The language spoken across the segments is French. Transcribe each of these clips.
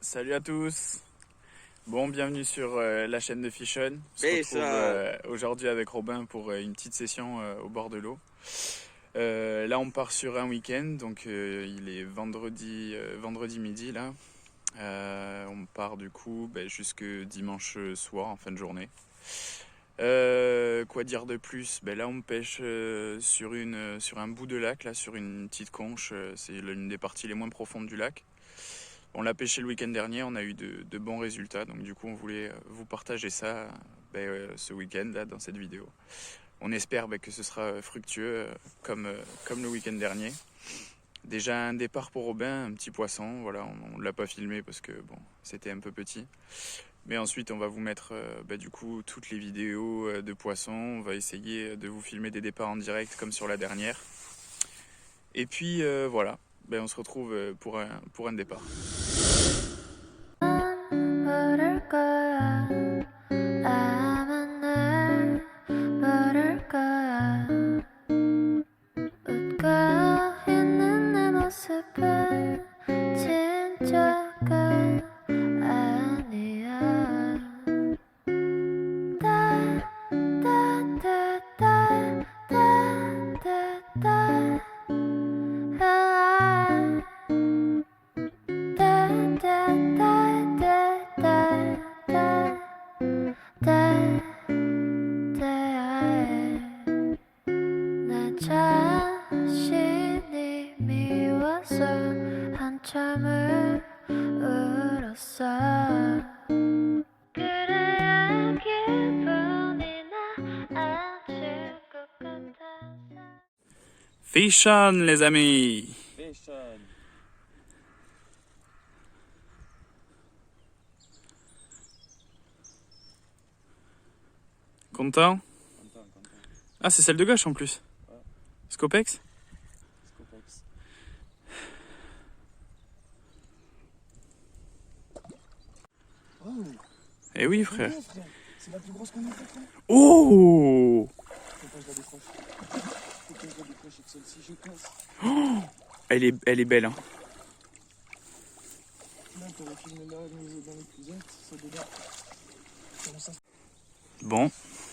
Salut à tous. Bon, bienvenue sur la chaîne de Fish On. On se retrouve aujourd'hui avec Robin pour une petite session au bord de l'eau. Là, on part sur un week-end, donc il est vendredi midi là. On part du coup jusque dimanche soir en fin de journée. Quoi dire de plus? Là, on pêche sur un bout de lac, là, sur une petite conche. C'est l'une des parties les moins profondes du lac. On l'a pêché le week-end dernier, on a eu de bons résultats, donc du coup on voulait vous partager ça ce week-end là dans cette vidéo. On espère que ce sera fructueux comme le week-end dernier. Déjà un départ pour Robin, un petit poisson, voilà, on ne l'a pas filmé parce que bon, c'était un peu petit. Mais ensuite on va vous mettre du coup toutes les vidéos de poissons, on va essayer de vous filmer des départs en direct comme sur la dernière. Et puis voilà. On se retrouve pour un départ. Fish on, les amis! Fish on. Content? Content. Ah, c'est celle de gauche en plus. Ouais. Scopex? Scopex. Oh! Eh oui, frère. C'est la plus grosse qu'on a faite, frère. Oh! Faut que je la décroche. Faut que je la décroche avec celle-ci, je casse. Oh, elle est belle, hein. Là, t'aurais filmé là, dans les cousettes, c'est dedans. Comment ça? Bon,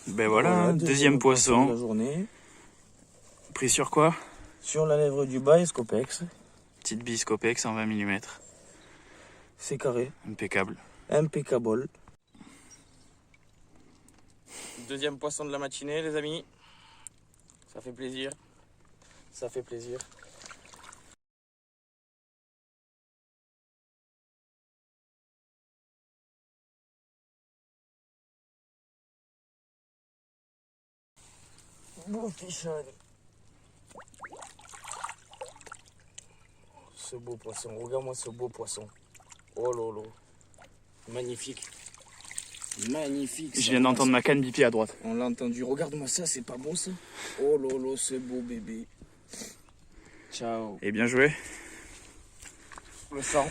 voilà, deuxième poisson. De la journée. Pris sur quoi? Sur la lèvre du bas, Scopex. Petite bille Scopex en 20 mm. C'est carré. Impeccable. Impeccable. Deuxième poisson de la matinée, les amis. Ça fait plaisir. Ça fait plaisir. Bon fish on. Ce beau poisson, regarde-moi ce beau poisson. Oh lolo. Magnifique. Magnifique. Je viens d'entendre ma canne biper à droite. On l'a entendu. Regarde-moi ça, c'est pas beau ça? Oh lolo, ce beau bébé. Ciao. Et bien joué. Le sang.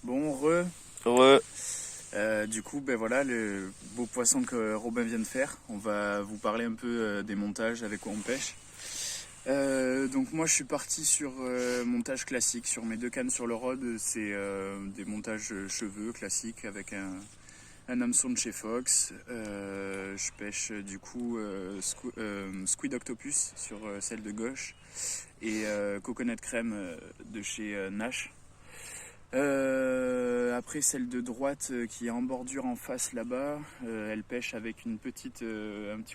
Bon, du coup, voilà le beau poisson que Robin vient de faire. On va vous parler un peu des montages, avec quoi on pêche. Donc moi je suis parti sur montage classique sur mes deux cannes sur le rod. C'est des montages cheveux classiques avec un hameçon de chez Fox. Je pêche du coup Squid Octopus sur celle de gauche et Coconut Crème de chez Nash. Après celle de droite qui est en bordure en face là-bas, elle pêche avec un petit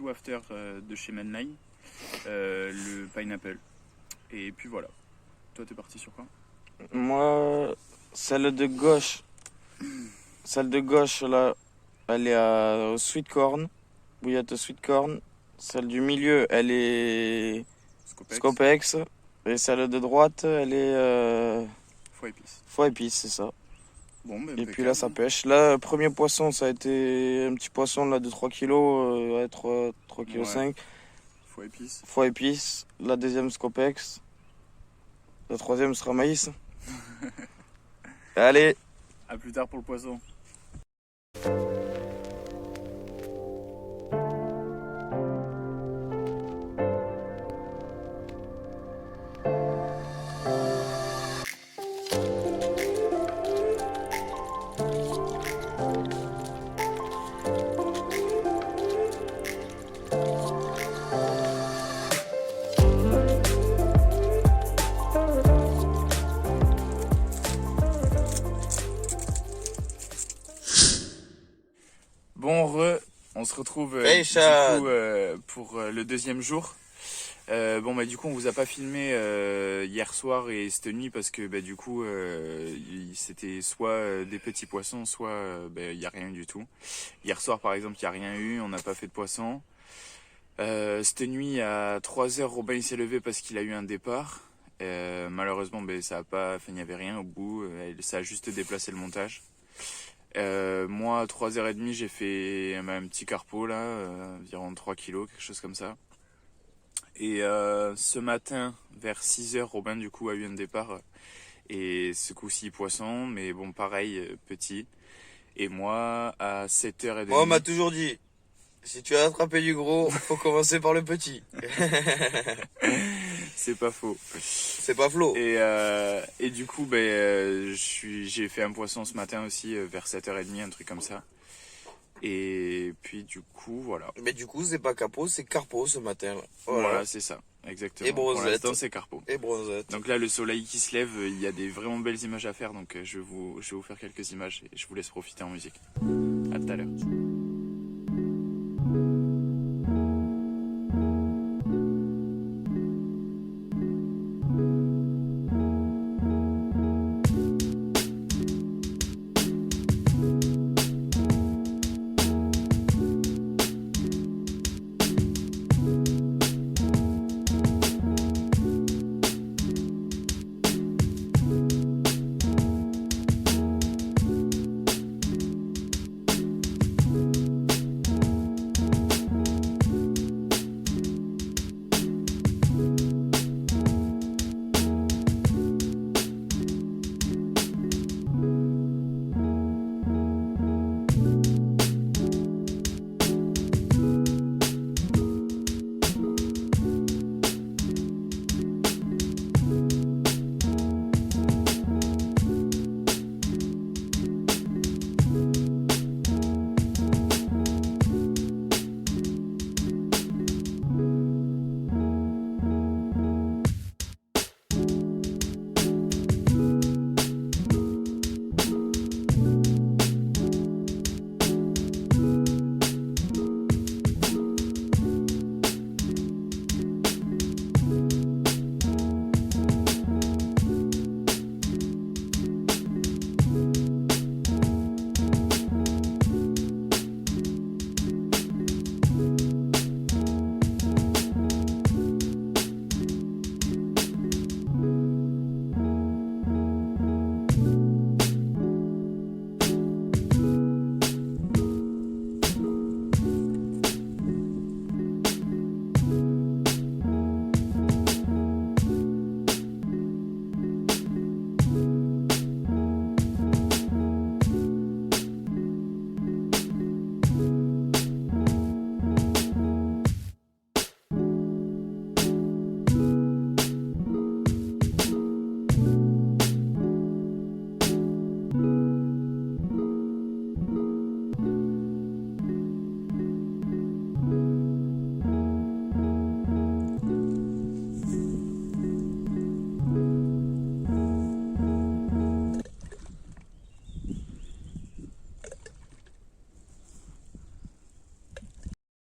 wafter de chez Manline, le Pineapple. Et puis voilà. Toi t'es parti sur quoi? Moi, celle de gauche là, elle est au sweet corn, bouillette au sweet corn. Celle du milieu, elle est Scopex. Et celle de droite, elle est foie épice, c'est ça. Bon, et puis là, ça pêche. Là, premier poisson, ça a été un petit poisson là, de 3 kg, 3 kg 5. Foie épice. La deuxième, Scopex. La troisième sera maïs. Allez. À plus tard pour le poisson. se retrouve Pêchade. du coup, pour le deuxième jour. Bon bah du coup on vous a pas filmé hier soir et cette nuit parce que bah, du coup c'était soit des petits poissons, soit il y a rien eu du tout. Hier soir par exemple il y a rien eu, on n'a pas fait de poisson. Cette nuit à 3h Robin il s'est levé parce qu'il a eu un départ. Malheureusement ça a pas, enfin il n'y avait rien au bout, ça a juste déplacé le montage. Moi à 3h30 j'ai fait un petit carpo là, environ 3 kilos, quelque chose comme ça. Et ce matin, vers 6h, Robin du coup a eu un départ et ce coup-ci poisson, mais bon pareil, petit. Et moi à 7h30... Moi on m'a toujours dit, si tu as attrapé du gros, faut commencer par le petit. C'est pas faux. C'est pas Flo. Et du coup, j'ai fait un poisson ce matin aussi, vers 7h30, un truc comme ça. Et puis du coup, voilà. Mais du coup, c'est pas capot, c'est carpo ce matin. Voilà, c'est ça, exactement. Et bronzette. Pour l'instant, c'est carpo. Et bronzette. Donc là, le soleil qui se lève, il y a des vraiment belles images à faire. Donc je vais vous faire quelques images et je vous laisse profiter en musique. À tout à l'heure.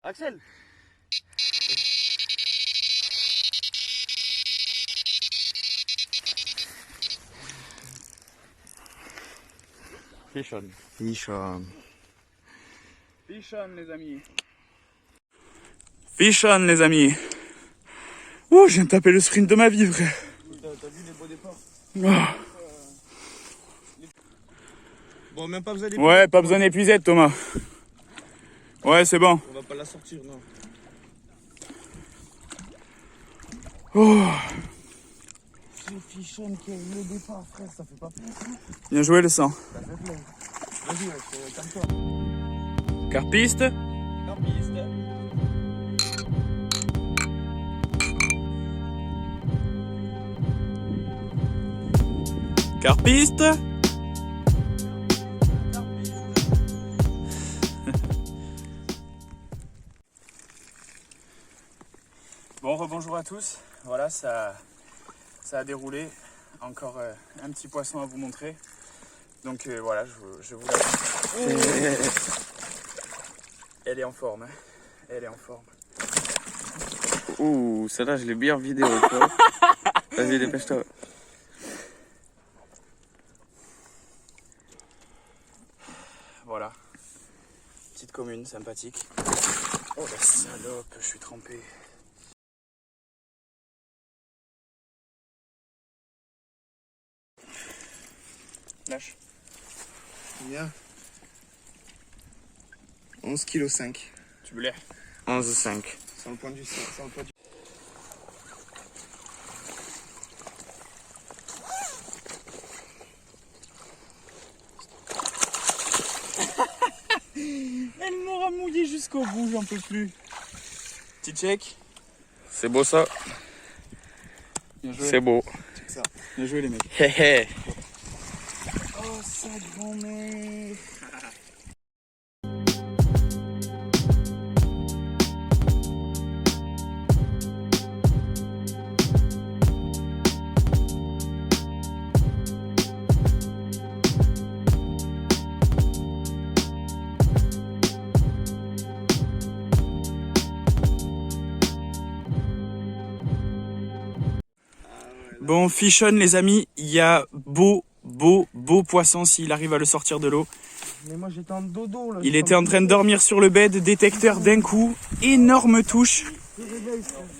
Axel. Fish on. Fish on. Fish on, les amis. Fish on, les amis. Oh, je viens de taper le sprint de ma vie, frère. T'as vu les beaux départs? Oh. Bon, même pas besoin d'épuiser. Ouais, pas besoin d'épuiser, Thomas. Ouais, c'est bon. On va pas la sortir, non. Oh. C'est Fish on qui a eu le départ, frère, ça fait pas plaisir. Bien joué, le sang. Ça fait plaisir. Vas-y, calme-toi. Carpiste. Carpiste. Carpiste. Bon, rebonjour à tous. Voilà, ça a déroulé. Encore un petit poisson à vous montrer. Donc voilà, je vous laisse. Elle est en forme, hein. Elle est en forme. Ouh, celle-là, je l'ai bien vidéo. Vas-y, dépêche-toi. Voilà. Petite commune, sympathique. Oh la salope, je suis trempé. Lâche. Bien. 11,5 kg. Tu me l'aies. 11,5. Sans le point du sang. Sans le point du... Elle m'aura mouillé jusqu'au bout, j'en peux plus. Petit check. C'est beau ça. Bien joué. C'est beau. Check ça. Bien joué les mecs. Hé hé. Oh, ça grand-mère. Bon, fish on les amis, il y a beau poisson s'il arrive à le sortir de l'eau. Mais moi j'étais en dodo là. Il était en train de dormir sur le bed, détecteur d'un coup, énorme touche.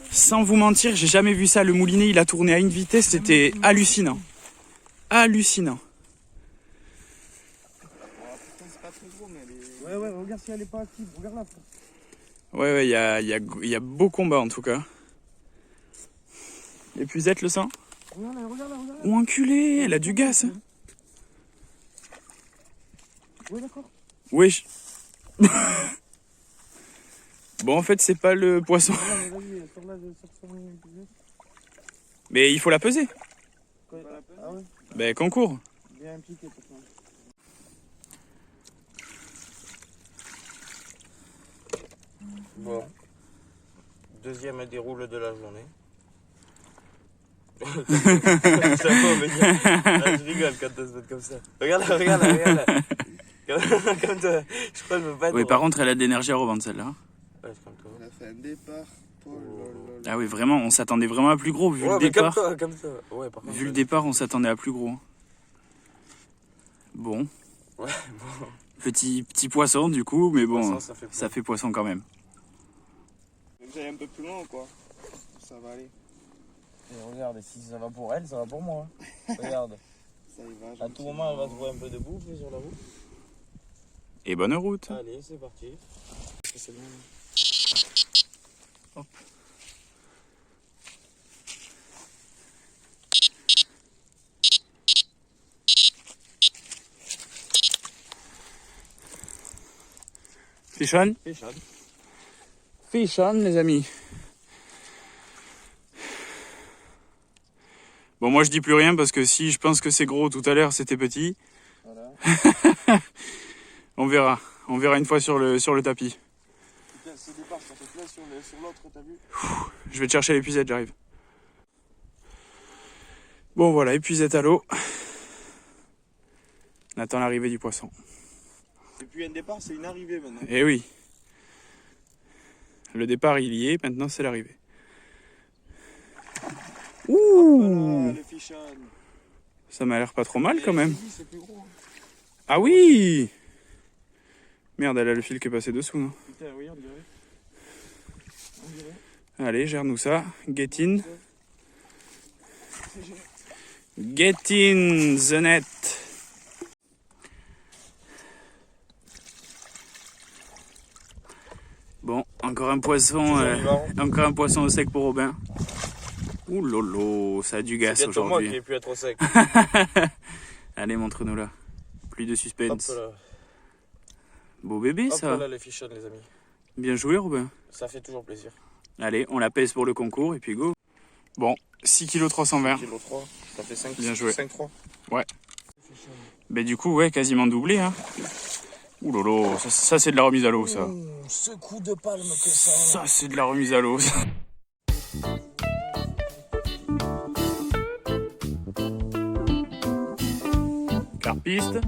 Sans vous mentir, j'ai jamais vu ça, le moulinet il a tourné à une vitesse, c'était hallucinant. Hallucinant. Ouais, regarde si elle est pas active. Regarde là. Ouais, il y a beau combat en tout cas. Épuisette le sang. Regarde là. Oh enculé, elle a du gaz. Ouais, d'accord. Wesh. Bon, en fait, c'est pas le poisson. Mais vas-y, sors là, sors son... Mais il faut la peser. Ah ouais. Ben, concours. Bien impliqué pourtant. Bon. Deuxième déroule de la journée. Ça va, mais je rigole quand ça se met comme ça. Regarde là. Comme toi. Je crois que je veux pas être. Oui, par contre, elle a de l'énergie à revendre celle-là. Ouais, je comme toi. On a fait un départ. Oh là là. Ah oui, vraiment, on s'attendait vraiment à plus gros vu le mais départ. comme toi. Ouais, par contre. Vu le départ, on s'attendait à plus gros. Bon. Ouais, bon. Petit poisson du coup, mais bon, Poisson, ça fait poisson quand même. Vous allez un peu plus loin ou quoi? Ça va aller. Et regarde, si ça va pour elle, ça va pour moi. Regarde. Ça y va. À tout moment, elle va trouver un peu de bouffe sur la route. Et bonne route. Allez, c'est parti. C'est bon. Hop. Fish on? Fish on, les amis. Bon, moi je dis plus rien parce que si je pense que c'est gros tout à l'heure, c'était petit. Voilà. On verra une fois sur le tapis. Ce départ, ça fait plein sur l'autre, t'as vu? Je vais te chercher l'épuisette, j'arrive. Bon voilà, épuisette à l'eau. On attend l'arrivée du poisson. C'est plus un départ, c'est une arrivée maintenant. Eh oui. Le départ il y est, maintenant c'est l'arrivée. Ouh, Voilà, le fish on. ça m'a l'air pas trop mal quand même. C'est plus gros. Ah oui. Merde, elle a le fil qui est passé dessous, non? Putain, oui, on dirait. Allez, gère-nous ça. Get in. Get in the net. Bon, encore un poisson au sec pour Robin. Ouh lolo, ça a du gaz C'est bientôt moi qui aujourd'hui. ai pu être au sec. Allez, montre-nous là. Plus de suspense. Hop là. Beau bébé Hop ça. là, les fish on, les amis. Bien joué Robin. Ça fait toujours plaisir. Allez, on la pèse pour le concours et puis go. Bon, 6 kg 320. Kilo 3, ça fait 5. Bien joué. 5-3. Ouais. Ben du coup, ouais, quasiment doublé. Hein. Ouh lolo, ça c'est de la remise à l'eau ça. Ce coup de palme que ça. Ça c'est de la remise à l'eau. Carpiste.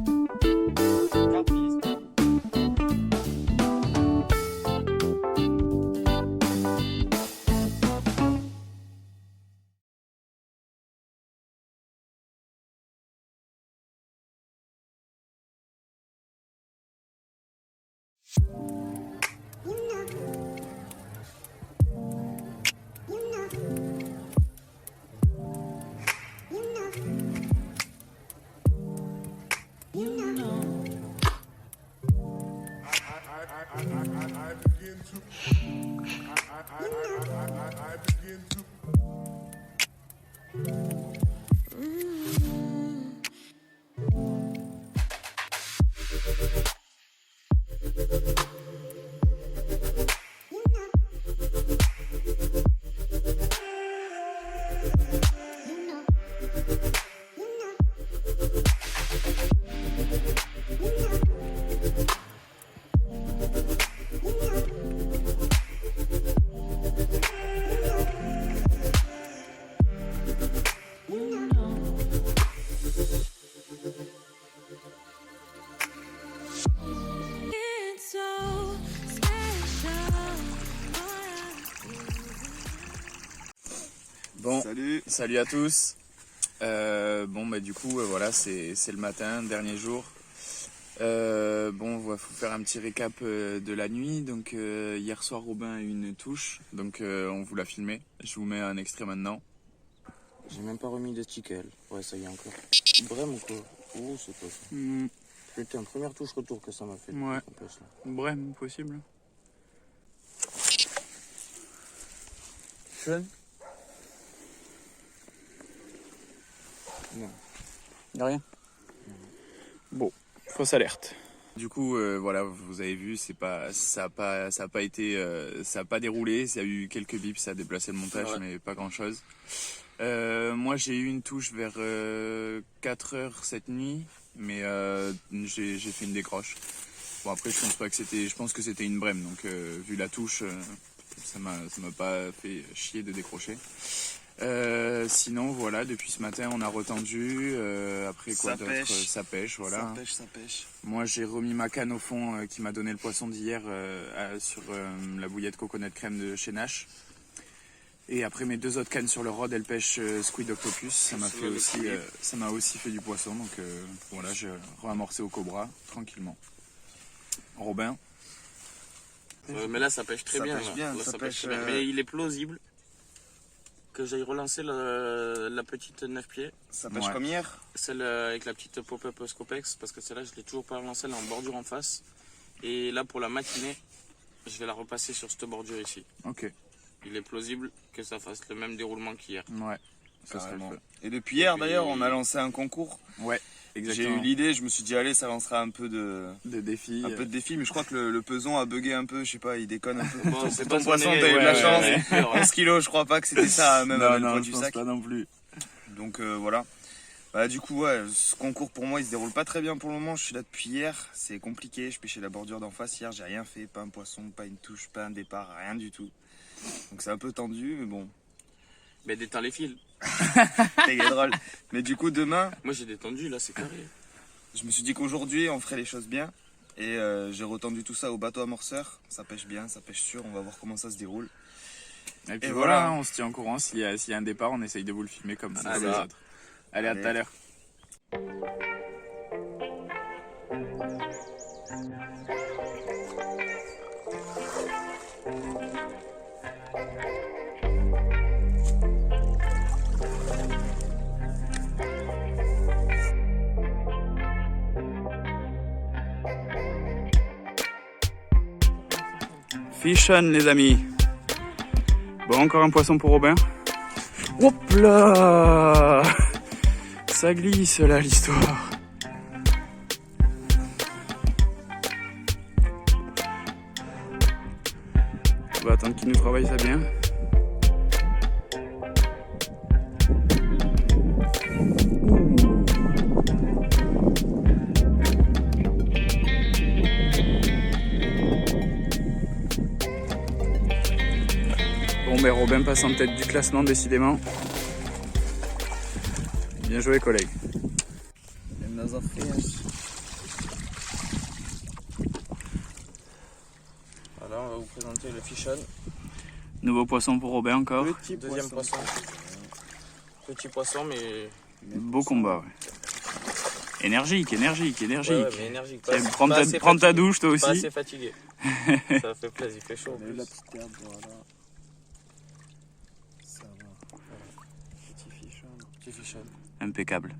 Bon, Salut à tous. Bon, bah du coup, voilà, c'est le matin, dernier jour. Bon, il faut faire un petit récap de la nuit. Donc hier soir, Robin a eu une touche, donc on vous l'a filmé. Je vous mets un extrait maintenant. J'ai même pas remis de sticker. Ouais, ça y est encore. Brem ou quoi? Oh, c'est pas ça. Putain, première touche retour que ça m'a fait. Ouais. Brem, possible. Sean? Non. Y'a rien? Bon, fausse alerte. Du coup, voilà, vous avez vu, ça a pas déroulé. Ça a eu quelques bips, ça a déplacé le montage, mais pas grand chose. Moi, j'ai eu une touche vers 4h cette nuit, mais j'ai fait une décroche. Bon, après, je pense que c'était une brème, donc vu la touche, ça m'a pas fait chier de décrocher. Sinon, voilà, depuis ce matin, on a retendu. Après, quoi d'autre? Ça pêche, voilà. Ça pêche. Moi, j'ai remis ma canne au fond qui m'a donné le poisson d'hier sur la bouillette coconut crème de chez Nash. Et après, mes 2 autres cannes sur le rod, elles pêchent Squid Octopus. Ça m'a aussi fait du poisson. Donc voilà, j'ai ramorcé au Cobra tranquillement. Robin? Mais là, ça pêche très bien. Ça pêche bien. Mais il est plausible que j'aille relancer la petite 9 pieds. Ça pêche comme hier. Celle avec la petite pop-up Scopex, parce que celle-là, je ne l'ai toujours pas relancée, elle est en bordure en face. Et là, pour la matinée, je vais la repasser sur cette bordure ici. Ok. Il est plausible que ça fasse le même déroulement qu'hier. Ouais, ça serait le feu. Et depuis hier, d'ailleurs, on a lancé un concours. Ouais, exactement. J'ai eu l'idée, je me suis dit, allez, ça lancera un peu de défi. Un peu de défi, mais je crois que le peson a bugué un peu, je sais pas, il déconne un peu. Bon, c'est ton pas poisson, sonné, t'as eu de la chance. Ouais. 11 kilos, je crois pas que c'était ça, même avec le poids je du pense sac. pas non plus. Donc voilà. Bah, du coup, ouais, ce concours pour moi il se déroule pas très bien pour le moment. Je suis là depuis hier, c'est compliqué. Je pêchais la bordure d'en face hier, j'ai rien fait, pas un poisson, pas une touche, pas un départ, rien du tout. Donc c'est un peu tendu, mais bon. Mais détends les fils. C'est drôle. Mais du coup, demain, Moi j'ai détendu, là c'est carré. je me suis dit qu'aujourd'hui on ferait les choses bien. Et j'ai retendu tout ça au bateau amorceur. Ça pêche bien, ça pêche sûr, on va voir comment ça se déroule. Et puis Et voilà, voilà. on se tient au courant. S'il y a un départ, on essaye de vous le filmer comme C'est les ça. autres. Allez, à tout à l'heure. Fish on, les amis. Bon, encore un poisson pour Robin. Hop là! Ça glisse là, l'histoire. On va attendre qu'il nous travaille ça bien. Bon, ben Robin passe en tête du classement, décidément. Bien joué, collègue. Voilà, on va vous présenter le fish on. Nouveau poisson pour Robin encore. Deuxième poisson. Petit poisson, mais Beau combat, ouais. Énergique, énergique, énergique. Ouais, mais énergique. Tiens, prends ta douche toi Pas aussi. assez fatigué. Ça fait plaisir, il fait chaud. en plus. La petite herbe, voilà. Ça va. Voilà. Petit fichon. Petit fichon. Impeccable.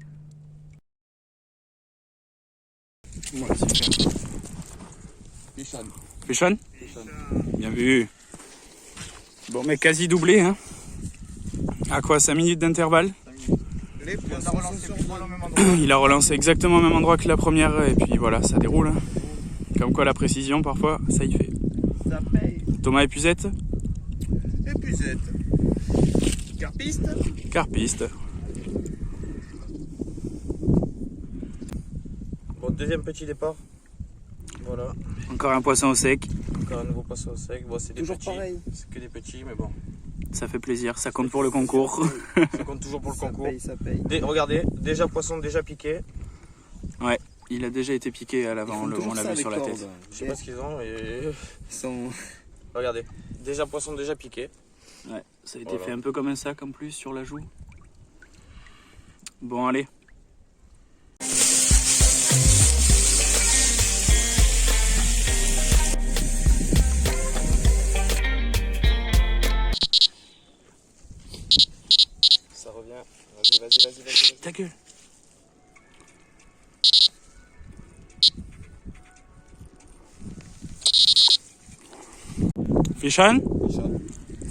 Ouais, super. Fichon. Fichon? Bien vu. Bon, mais quasi doublé, hein. À quoi, 5 minutes d'intervalle? Les poissons sont au même endroit. Il a relancé exactement au même endroit que la première, et puis voilà, ça déroule. Hein. Comme quoi la précision, parfois, ça y fait. Ça paye. Thomas épuisette? Épuisette. Carpiste. Carpiste. Bon, deuxième petit départ. Voilà. Encore un poisson au sec. Encore un nouveau poisson au sec. Bon, c'est des Toujours petits. pareil. C'est que des petits, mais bon. Ça fait plaisir, ça compte pour le concours. Ça compte toujours pour le concours. Ça paye. Regardez, déjà poisson déjà piqué. Ouais, il a déjà été piqué à l'avant, on l'a vu sur la tête. Je sais pas ce qu'ils ont. Et... Ils sont... Regardez, déjà poisson déjà piqué. Ouais, ça a été Voilà. fait un peu comme un sac en plus sur la joue. Bon, allez. Ça revient. Vas-y. Ta gueule. Fichon?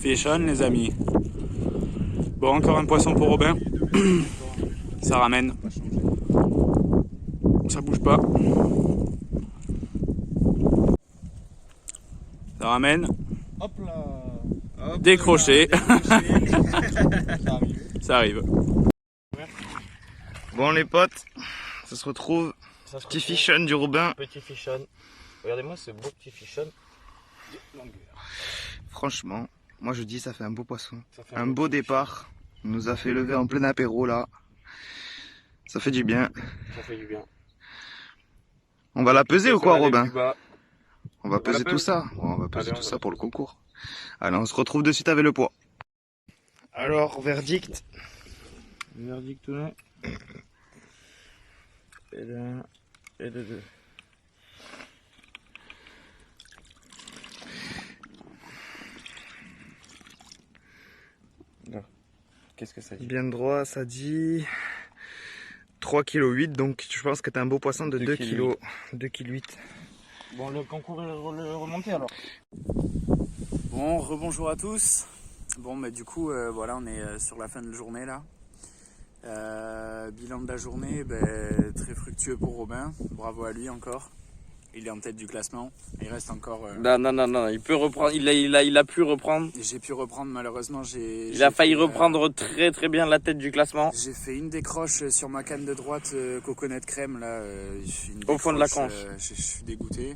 Fichon, les amis. Bon, encore un poisson pour Robin. Ça ramène. Ça bouge pas. Ça ramène. Hop là. Hop Décroché. là, décroché. Ça arrive. Bon les potes, ça se retrouve. Petit fichon du Robin. Petit fichon. Regardez-moi ce beau petit fichon. Franchement, moi je dis ça fait un beau poisson. Ça fait Un beau départ. Il nous a fait lever en plein apéro là. Ça fait du bien. Ça fait du bien. On va la peser ou quoi Ça va aller Robin? plus bas. On va peser la tout pèse. ça. On va peser Allez, tout on ça va. pour le concours. Allez, on se retrouve de suite avec le poids. Alors, verdict. Verdict tout là. Et de 1 et de 2. Qu'est-ce que ça dit? Bien droit, ça dit 3,8 kg, donc je pense que t'as un beau poisson de 2 kg. 2,8 kg. Bon, le concours est remonté alors. Bon, rebonjour à tous. Bon, mais du coup, voilà, on est sur la fin de la journée là. Bilan de la journée, très fructueux pour Robin. Bravo à lui encore. Il est en tête du classement. Il reste encore. Non, il peut reprendre. Il a pu reprendre. J'ai pu reprendre malheureusement. Il a failli reprendre très bien la tête du classement. J'ai fait une décroche sur ma canne de droite coconut crème là. Au fond de la décroche, conche. Je suis dégoûté.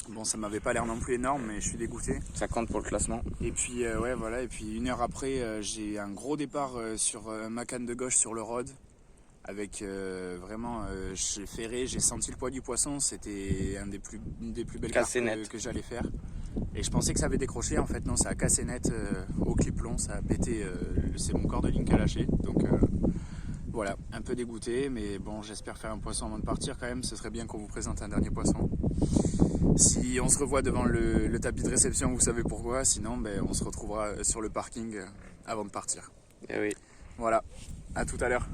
Bon, ça m'avait pas l'air non plus énorme, mais je suis dégoûté. Ça compte pour le classement. Et puis ouais, voilà. Et puis une heure après, j'ai un gros départ sur ma canne de gauche sur le rod. Avec vraiment, j'ai ferré, j'ai senti le poids du poisson. C'était une des plus belles cartes Cassé net. que j'allais faire. Et je pensais que ça avait décroché. En fait, non, ça a cassé net au clip long. Ça a pété. C'est mon corps de ligne qui a lâché. Donc voilà, un peu dégoûté. Mais bon, j'espère faire un poisson avant de partir quand même. Ce serait bien qu'on vous présente un dernier poisson. Si on se revoit devant le tapis de réception, vous savez pourquoi. Sinon, on se retrouvera sur le parking avant de partir. Eh oui. Voilà, à tout à l'heure.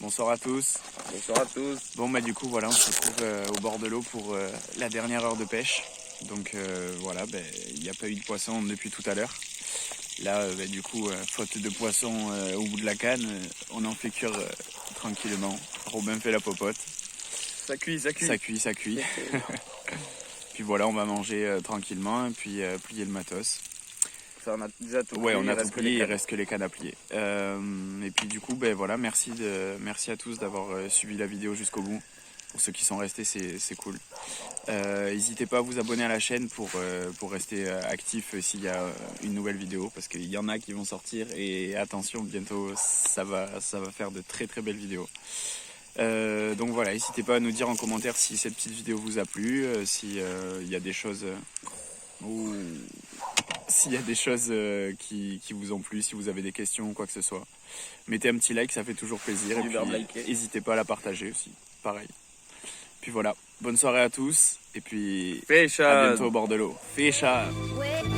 Bonsoir à tous. Bonsoir à tous. Bon du coup voilà, on se retrouve au bord de l'eau pour la dernière heure de pêche. Donc voilà, il n'y a pas eu de poisson depuis tout à l'heure. Là du coup, faute de poisson au bout de la canne, on en fait cuire tranquillement. Robin fait la popote. Ça cuit. Ça cuit. Puis voilà, on va manger tranquillement et puis plier le matos. on a déjà tout plié. Ouais, on il a reste tout que plié, les il cannes. reste que les cannes à plier. Et puis du coup, ben voilà, merci à tous d'avoir suivi la vidéo jusqu'au bout. Pour ceux qui sont restés, c'est cool. N'hésitez pas à vous abonner à la chaîne pour rester actif s'il y a une nouvelle vidéo, parce qu'il y en a qui vont sortir et attention, bientôt ça va faire de très très belles vidéos. Donc voilà, n'hésitez pas à nous dire en commentaire si cette petite vidéo vous a plu, si il y a des choses s'il y a des choses qui vous ont plu, si vous avez des questions ou quoi que ce soit. Mettez un petit like, ça fait toujours plaisir. Et Du puis verbe liker. n'hésitez pas à la partager aussi, pareil. Puis voilà, bonne soirée à tous et puis Pêche à bientôt au bord de l'eau. Fish on. Wait.